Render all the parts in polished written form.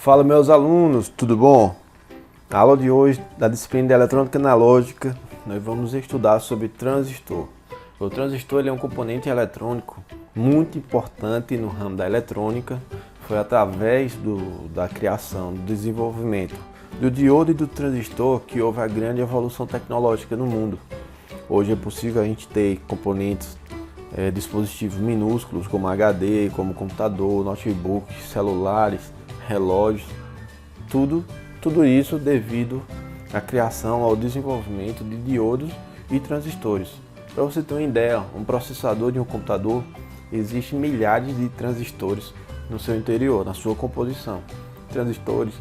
Fala, meus alunos, tudo bom? Na aula de hoje, da disciplina de eletrônica analógica, nós vamos estudar sobre transistor. O transistor ele é um componente eletrônico muito importante no ramo da eletrônica. Foi através da criação, do desenvolvimento do diodo e do transistor que houve a grande evolução tecnológica no mundo. Hoje é possível a gente ter componentes, dispositivos minúsculos como HD, como computador, notebook, celulares, relógios, tudo isso devido à criação, ao desenvolvimento de diodos e transistores. Para você ter uma ideia, um processador de um computador, existe milhares de transistores no seu interior, na sua composição. Transistores,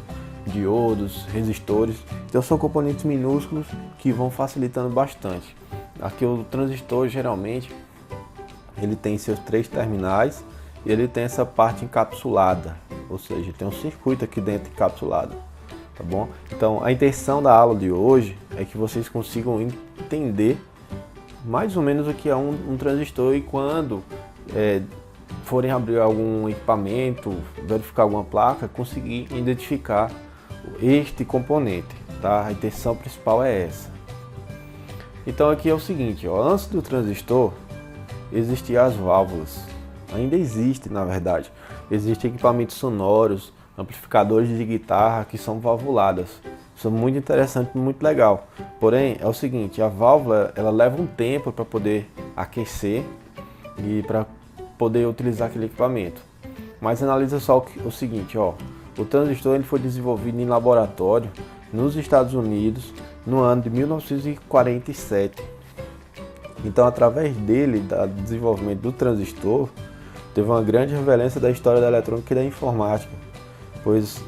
diodos, resistores, então são componentes minúsculos que vão facilitando bastante. Aqui o transistor geralmente ele tem seus 3 terminais e ele tem essa parte encapsulada, ou seja, tem um circuito aqui dentro encapsulado, tá bom? Então a intenção da aula de hoje é que vocês consigam entender mais ou menos o que é um transistor e quando forem abrir algum equipamento, verificar alguma placa, conseguir identificar este componente, tá? A intenção principal é essa. Então aqui é o seguinte, ó, antes do transistor existiam as válvulas, ainda existe na verdade, existem equipamentos sonoros, amplificadores de guitarra que são valvuladas, isso é muito interessante, muito legal. Porém é o seguinte, a válvula ela leva um tempo para poder aquecer e para poder utilizar aquele equipamento. Mas analisa só o seguinte, ó, o transistor ele foi desenvolvido em laboratório nos Estados Unidos no ano de 1947. Então, através dele, do desenvolvimento do transistor, teve uma grande relevância da história da eletrônica e da informática, pois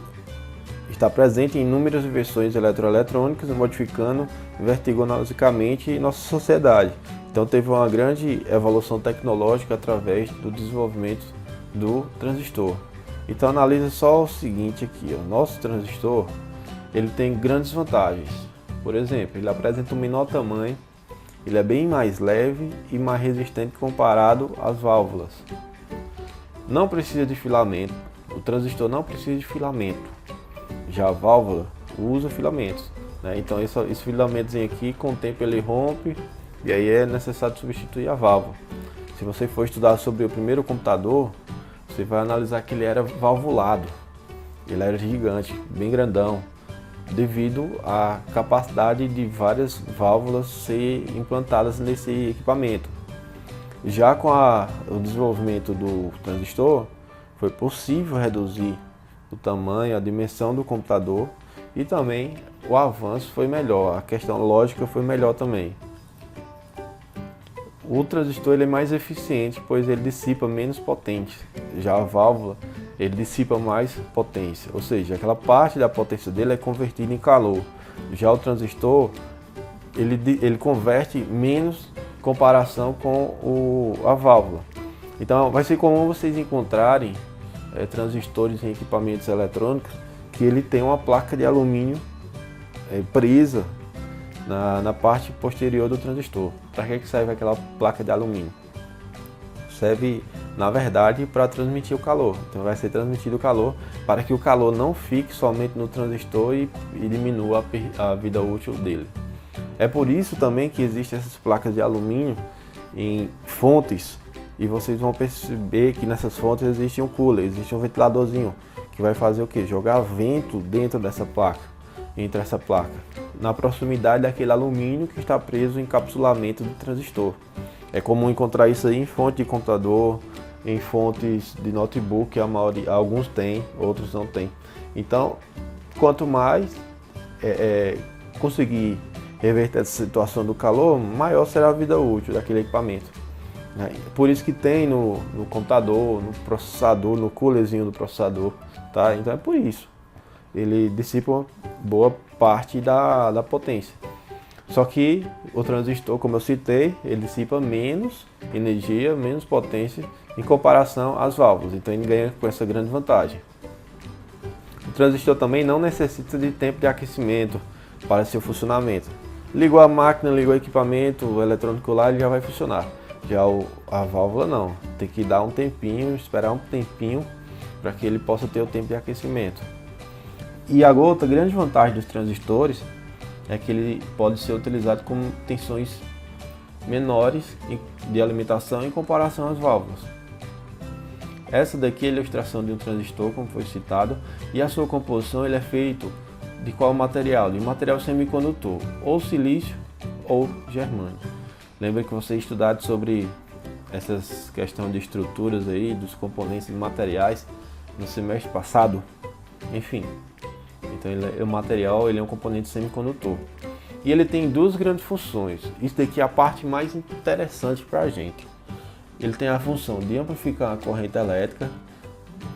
está presente em inúmeras invenções eletroeletrônicas, modificando vertiginosamente nossa sociedade. Então, teve uma grande evolução tecnológica através do desenvolvimento do transistor. Então, analisa só o seguinte aqui, ó, nosso transistor ele tem grandes vantagens. Por exemplo, ele apresenta um menor tamanho, ele é bem mais leve e mais resistente comparado às válvulas. Não precisa de filamento, o transistor não precisa de filamento, já a válvula usa filamentos, né? Então esses filamentos aqui com o tempo ele rompe e aí é necessário substituir a válvula. Se você for estudar sobre o primeiro computador, você vai analisar que ele era valvulado, ele era gigante, bem grandão, devido à capacidade de várias válvulas ser implantadas nesse equipamento. Já com o desenvolvimento do transistor, foi possível reduzir o tamanho, a dimensão do computador e também o avanço foi melhor, a questão lógica foi melhor também. O transistor ele é mais eficiente, pois ele dissipa menos potência. Já a válvula ele dissipa mais potência, ou seja, aquela parte da potência dele é convertida em calor. Já o transistor ele converte menos em comparação com a válvula. Então vai ser comum vocês encontrarem transistores em equipamentos eletrônicos que ele tem uma placa de alumínio presa na parte posterior do transistor. Para que serve aquela placa de alumínio? Serve, na verdade, para transmitir o calor. Então vai ser transmitido o calor para que o calor não fique somente no transistor e diminua a vida útil dele. É por isso também que existem essas placas de alumínio em fontes e vocês vão perceber que nessas fontes existe um cooler, existe um ventiladorzinho que vai fazer o que? Jogar vento dentro dessa placa, entre essa placa, na proximidade daquele alumínio que está preso em encapsulamento do transistor. É comum encontrar isso aí em fonte de computador, em fontes de notebook, alguns têm, outros não têm. Então, quanto mais conseguir reverter essa situação do calor, maior será a vida útil daquele equipamento. Por isso que tem no computador, no processador, no coolerzinho do processador, tá? Então é por isso. Ele dissipa boa parte da potência. Só que o transistor, como eu citei, ele dissipa menos energia, menos potência em comparação às válvulas. Então ele ganha com essa grande vantagem. O transistor também não necessita de tempo de aquecimento para seu funcionamento. Ligou a máquina, ligou o equipamento o eletrônico lá, ele já vai funcionar. Já a válvula não, tem que dar um tempinho, esperar um tempinho para que ele possa ter o tempo de aquecimento. E a outra grande vantagem dos transistores é que ele pode ser utilizado com tensões menores de alimentação em comparação às válvulas. Essa daqui é a ilustração de um transistor, como foi citado, e a sua composição ele é feito de qual material? De material semicondutor, ou silício ou germânio. Lembra que vocês estudaram sobre essas questões de estruturas aí, dos componentes de materiais no semestre passado? Enfim, então o material ele é um componente semicondutor. E ele tem duas grandes funções. Isso daqui é a parte mais interessante para a gente. Ele tem a função de amplificar a corrente elétrica.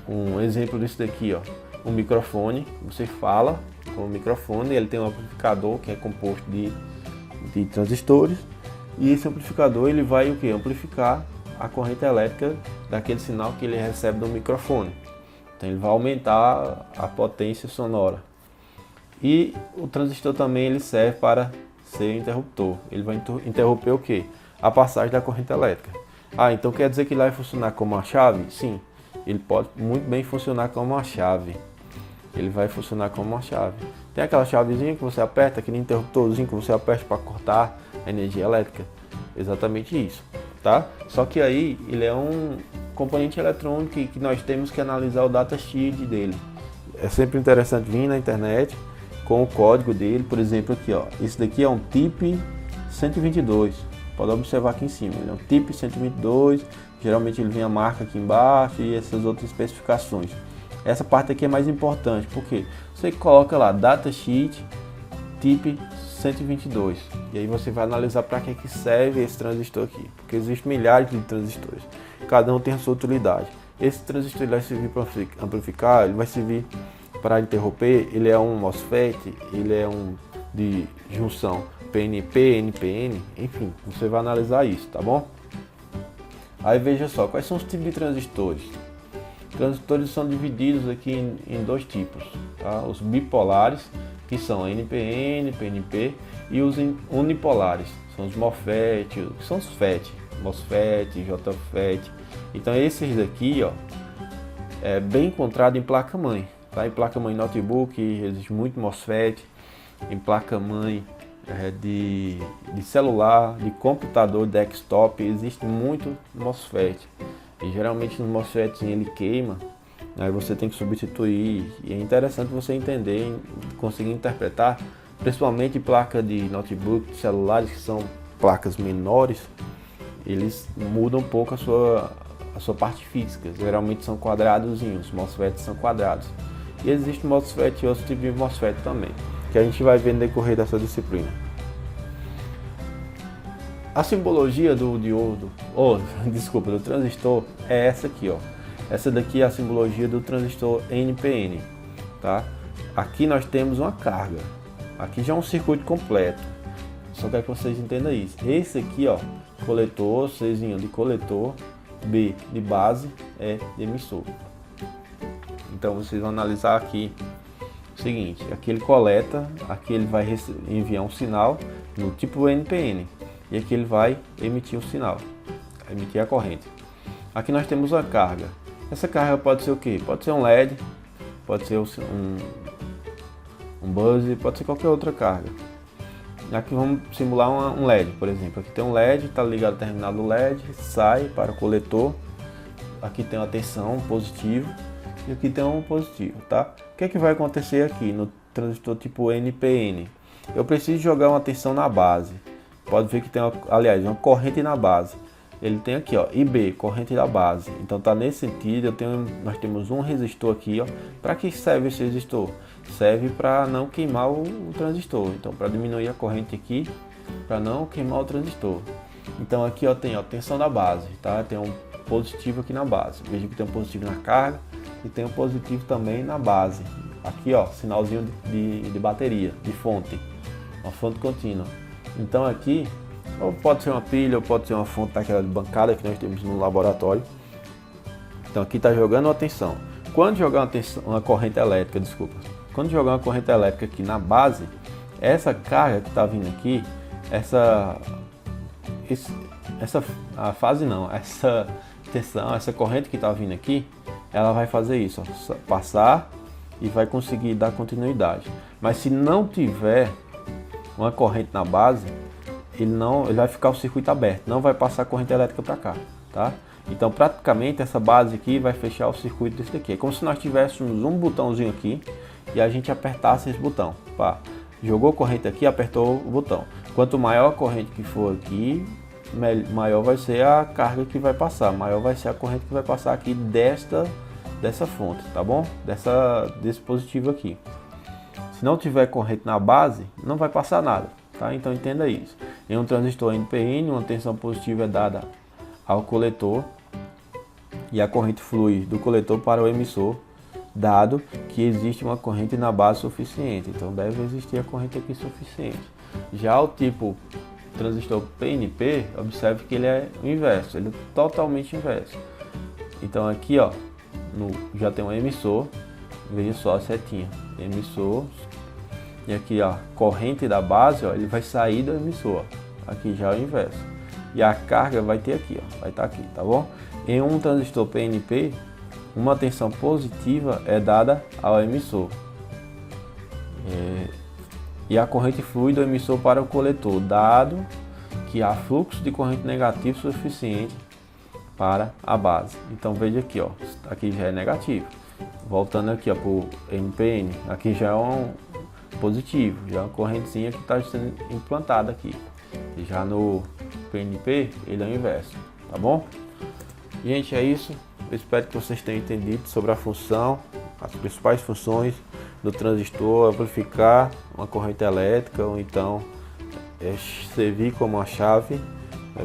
Um exemplo disso daqui, ó, um microfone. Você fala com o microfone, ele tem um amplificador que é composto de transistores. E esse amplificador ele vai o que? Amplificar a corrente elétrica daquele sinal que ele recebe do microfone. Então ele vai aumentar a potência sonora. E o transistor também ele serve para ser interruptor. Ele vai interromper o que? A passagem da corrente elétrica. Ah, então quer dizer que ele vai funcionar como uma chave? Sim, ele pode muito bem funcionar como uma chave. Ele vai funcionar como uma chave. Tem aquela chavezinha que você aperta, aquele interruptorzinho que você aperta para cortar a energia elétrica. Exatamente isso, tá? Só que aí ele é um componente eletrônico que nós temos que analisar o datasheet dele. É sempre interessante vir na internet com o código dele, por exemplo aqui, ó. Esse daqui é um TIP 122. Pode observar aqui em cima, ele é um TIP 122. Geralmente ele vem a marca aqui embaixo e essas outras especificações. Essa parte aqui é mais importante, porque você coloca lá datasheet TIP 122 e aí você vai analisar para que serve esse transistor aqui, porque existem milhares de transistores, cada um tem a sua utilidade. Esse transistor ele vai servir para amplificar, ele vai servir para interromper, ele é um MOSFET, ele é um de junção PNP, NPN, enfim, você vai analisar isso, tá bom? Aí veja só, quais são os tipos de transistores? Transistores são divididos aqui em dois tipos, tá? Os bipolares, que são NPN, PNP, e os unipolares, são os MOSFET, que são os FET, MOSFET, JFET. Então esses daqui, ó, é bem encontrado em placa-mãe, tá? Em placa-mãe notebook existe muito MOSFET, em placa-mãe de celular, de computador, desktop, existe muito MOSFET. E geralmente no MOSFET ele queima, aí você tem que substituir. E é interessante você entender, conseguir interpretar, principalmente placa de notebook, de celulares que são placas menores, eles mudam um pouco a sua parte física. Geralmente são quadradozinhos, os MOSFETs são quadrados. E existe MOSFET e outros tipos de MOSFET também, que a gente vai ver no decorrer dessa disciplina. A simbologia do diodo, do transistor é essa aqui, ó. Essa daqui é a simbologia do transistor NPN, tá? Aqui nós temos uma carga. Aqui já é um circuito completo. Só quero que vocês entendam isso. Esse aqui, ó, coletor, Czinho de coletor, B de base, E de emissor. Então vocês vão analisar aqui o seguinte, aqui ele coleta, aqui ele vai enviar um sinal no tipo NPN. E aqui ele vai emitir um sinal, emitir a corrente. Aqui nós temos a carga. Essa carga pode ser o que? Pode ser um LED, pode ser um buzzer, pode ser qualquer outra carga. Aqui vamos simular um LED, por exemplo. Aqui tem um LED, está ligado ao terminal do LED, sai para o coletor. Aqui tem uma tensão positivo e aqui tem um positivo, tá? O que é que vai acontecer aqui no transistor tipo NPN? Eu preciso jogar uma tensão na base. Pode ver que tem, uma corrente na base. Ele tem aqui, ó, IB, corrente da base. Então tá nesse sentido, nós temos um resistor aqui, ó. Para que serve esse resistor? Serve para não queimar o transistor. Então para diminuir a corrente aqui, para não queimar o transistor. Então aqui, ó, tem, ó, tensão da base, tá? Tem um positivo aqui na base. Veja que tem um positivo na carga e tem um positivo também na base. Aqui, ó, sinalzinho de bateria, de fonte, uma fonte contínua. Então aqui, ou pode ser uma pilha, ou pode ser uma fonte daquela de bancada que nós temos no laboratório. Então aqui está jogando uma tensão. Quando jogar uma corrente elétrica, quando jogar uma corrente elétrica aqui na base, essa carga que está vindo aqui, essa tensão, essa corrente que está vindo aqui, ela vai fazer isso, ó, passar e vai conseguir dar continuidade. Mas se não tiver uma corrente na base, ele vai ficar o circuito aberto, não vai passar corrente elétrica para cá, tá? Então praticamente essa base aqui vai fechar o circuito desse daqui. É como se nós tivéssemos um botãozinho aqui e a gente apertasse esse botão. Pá, jogou corrente aqui, apertou o botão. Quanto maior a corrente que for aqui, maior vai ser a carga que vai passar, maior vai ser a corrente que vai passar aqui dessa fonte, tá bom? Desse positivo aqui. Se não tiver corrente na base, não vai passar nada, tá? Então entenda isso. Em um transistor NPN, uma tensão positiva é dada ao coletor e a corrente flui do coletor para o emissor, dado que existe uma corrente na base suficiente. Então deve existir a corrente aqui suficiente. Já o tipo transistor PNP, observe que ele é o inverso, ele é totalmente inverso. Então aqui, ó, já tem um emissor, veja só a setinha, emissor, e aqui, ó, corrente da base, ó, ele vai sair do emissor, aqui já é o inverso. E a carga vai ter aqui, ó, vai estar aqui, tá bom? Em um transistor PNP, uma tensão positiva é dada ao emissor. E a corrente flui do emissor para o coletor, dado que há fluxo de corrente negativo suficiente para a base. Então veja aqui, ó, aqui já é negativo. Voltando aqui, ó, para o NPN, aqui já é um positivo, já é uma correntezinha que está sendo implantada aqui. E já no PNP ele é o inverso, tá bom? Gente, é isso. Eu espero que vocês tenham entendido sobre a função, as principais funções do transistor, amplificar uma corrente elétrica ou então servir como uma chave.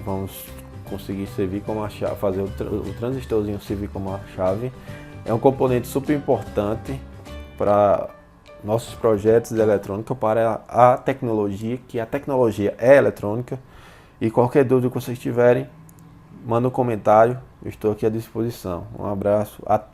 Vamos conseguir servir como uma chave, fazer o transistorzinho servir como uma chave. É um componente super importante para nossos projetos de eletrônica, para a tecnologia, que a tecnologia é eletrônica. E qualquer dúvida que vocês tiverem, manda um comentário, eu estou aqui à disposição. Um abraço a todos.